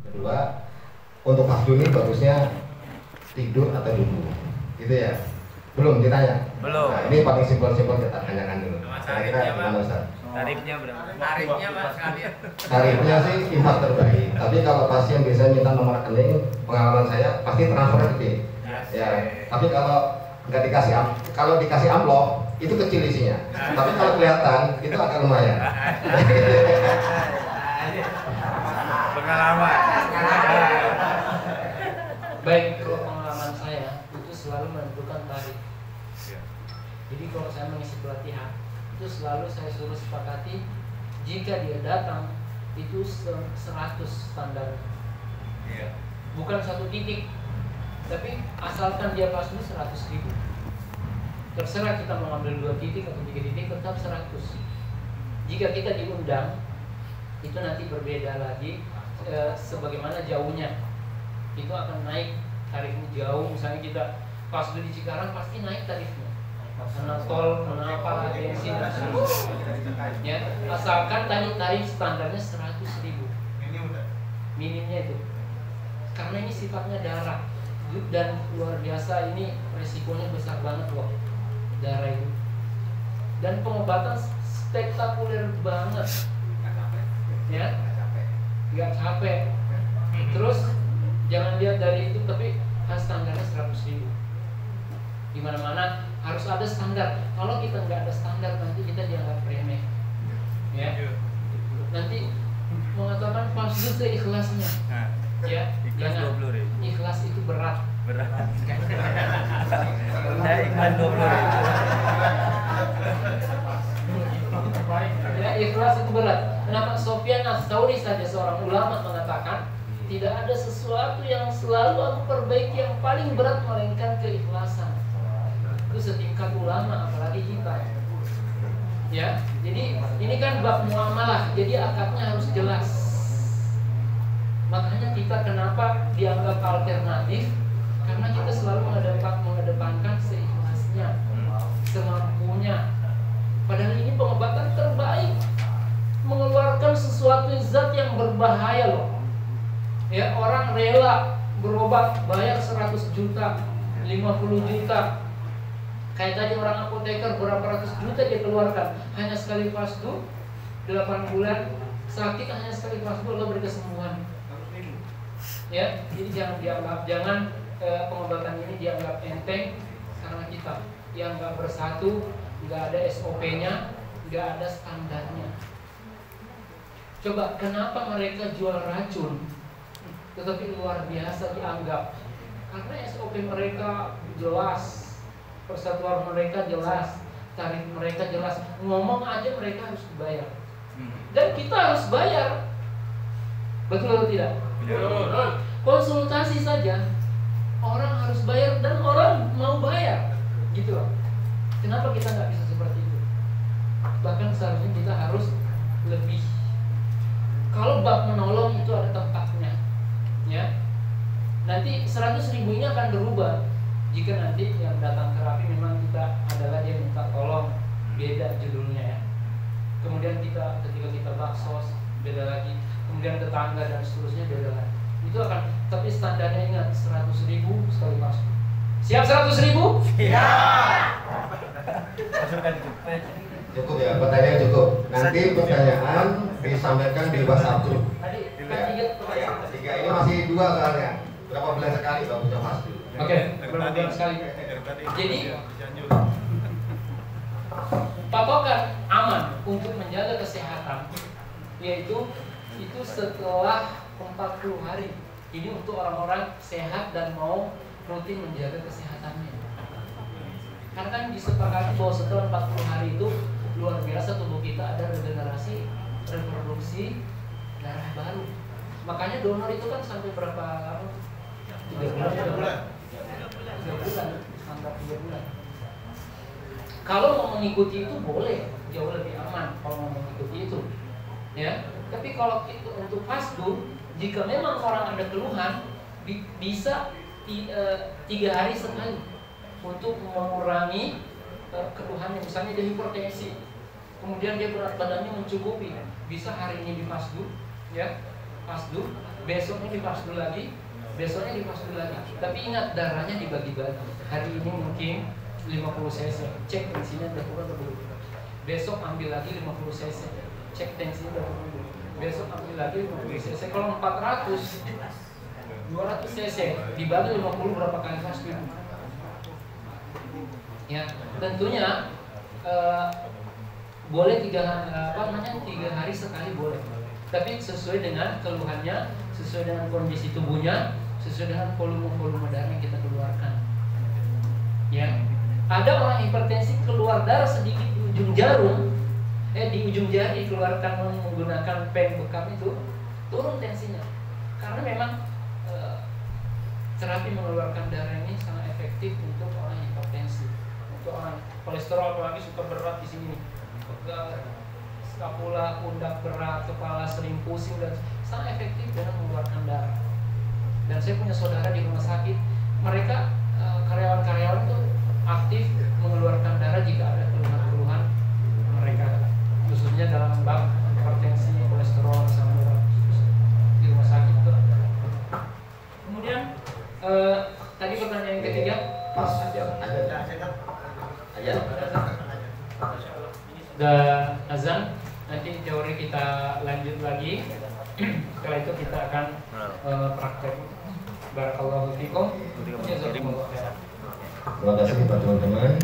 Kedua, untuk Mas Duni bagusnya tidur atau duduk, gitu ya? Belum ditanya? Belum. Nah, ini paling simpel-simpel kita tanyakan dulu. Tarifnya, Gimana Ustaz? Tarifnya berapa? Tarifnya Mas sekalian. Tarifnya sih infak terbaik. Tapi kalau pasien biasanya minta nomor rekening, pengalaman saya pasti transfer gede. Ya. Tapi kalau nggak dikasih kalau dikasih amplop itu kecil isinya. Tapi kalau kelihatan itu agak lumayan. Pengalaman. Baik, kalau pengalaman saya itu selalu menentukan tarif. Jadi kalau saya mengisi pelatihan itu selalu saya suruh sepakati jika dia datang itu 100 standar. Bukan satu titik, tapi asalkan dia pas dulu 100.000. Terserah kita mengambil 2 titik atau 3 titik tetap 100. Jika kita diundang itu nanti berbeda lagi sebagaimana jauhnya. Itu akan naik tarifnya jauh. Misalnya kita pas dulu di Cikarang pasti naik tarifnya. Karena tol, kenapa, bensin dan seterusnya. Ya, asalkan tadi tarif standarnya 100.000. Minimnya itu. Karena ini sifatnya darah dan luar biasa, ini resikonya besar banget loh darah itu. Dan pengobatan spektakuler banget. Ya, nggak capek. Terus jangan lihat dari itu, tapi standarnya 100.000. Di mana-mana harus ada standar. Kalau kita nggak ada standar nanti kita dianggap remeh. Ya. Nanti mengatakan palsu seikhlasnya. Ya, jangan. Ikhlas itu berat. Berat. Saya ikhlas 20.000. Ya, ikhlas itu berat. Kenapa? Sofyan Ats-Tsauri saja seorang ulama mengatakan tidak ada sesuatu yang selalu aku perbaiki yang paling berat melainkan keikhlasan. Itu setingkat ulama, apalagi kita. Ya, jadi ini kan bab muamalah, jadi akadnya harus jelas. Makanya kita kenapa dianggap alternatif? Karena kita selalu mengedepankan seikhlasnya, semampunya. Padahal ini pengobatan terbaik, mengeluarkan sesuatu zat yang berbahaya loh. Ya, orang rela berobat bayar 100 juta, 50 juta. Kayak tadi orang apoteker berapa ratus juta dia keluarkan hanya sekali fasdu 8 bulan sakit, hanya sekali fasdu Allah beri kesembuhan. Ya, jadi jangan pengobatan ini dianggap enteng karena kita yang nggak bersatu, nggak ada SOP-nya, nggak ada standarnya. Coba kenapa mereka jual racun tetapi luar biasa dianggap? Karena SOP mereka jelas, persatuan mereka jelas, tarif mereka jelas, ngomong aja mereka harus dibayar. Dan kita harus bayar. Betul atau tidak? Konsultasi saja orang harus bayar dan orang mau bayar, gitu loh. Kenapa kita nggak bisa seperti itu? Bahkan seharusnya kita harus lebih. Kalau bab menolong itu ada tempatnya, ya. Nanti 100.000 ini akan berubah jika nanti yang datang terapi memang kita adalah dia minta tolong, beda judulnya ya. Kemudian ketika kita baksos beda lagi, kemudian tetangga dan seterusnya beda lagi. Itu akan, tapi standarnya ingat 100.000 sekali masuk. Siap 100.000? Iya. Cukup ya, pertanyaan cukup. Nanti pertanyaan disampaikan di WhatsApp group. Tadi Tiga ini masih 2 soalnya. Berapa bulan sekali Pak bisa pasti. Oke, berapa bulan sekali. Jadi patokan aman untuk menjaga kesehatan yaitu itu setelah 40 hari. Ini untuk orang-orang sehat dan mau rutin menjaga kesehatannya. Karena kan disepakati bahwa setelah 40 hari itu luar biasa tubuh kita ada regenerasi, reproduksi darah baru. Makanya donor itu kan sampai berapa lama? 3 bulan. 3 bulan, standar 3 bulan. Kalau mau mengikuti itu boleh, jauh lebih aman kalau mau mengikuti itu. Ya, tapi kalau itu untuk fasdu, jika memang orang ada keluhan, bisa 3 hari sekali untuk mengurangi keluhannya. Misalnya dia hipertensi, kemudian dia berat badannya mencukupi, bisa hari ini di fasdu, ya, fasdu, besoknya dipasdu lagi, besoknya dipasdu lagi. Tapi ingat, darahnya dibagi-bagi. Hari ini mungkin 50 cc, cek tensinya udah turun dulu. Besok ambil lagi 50 cc, cek tensinya udah turun dulu. Besok ambil lagi 50 cc. Kalau 400, 200 cc dibagi 50 berapa kali fasdu? Ya, tentunya boleh 3 hari sekali boleh. Tapi sesuai dengan keluhannya, sesuai dengan kondisi tubuhnya, sesuai dengan volume darah yang kita keluarkan. Ya, ada orang hipertensi keluar darah sedikit di ujung jarum, di ujung jari keluarkan menggunakan pen bekam itu, turun tensinya. Karena memang terapi mengeluarkan darah ini sangat efektif untuk orang hipertensi, untuk orang kolesterol apalagi suka berat di sini, skapula, pundak berat, kepala sering pusing dan sangat efektif dalam mengeluarkan darah. Dan saya punya saudara di rumah sakit, mereka karyawan-karyawan itu aktif mengeluarkan darah jika ada keluhan-keluhan mereka, khususnya dalam bab hipertensi, kolesterol, asam urat di rumah sakit itu. Kemudian tadi pertanyaan yang ketiga, dan azan, nanti teori kita lanjut lagi. Setelah itu kita akan praktek. Barakallahu fikum. Terima kasih kepada teman-teman.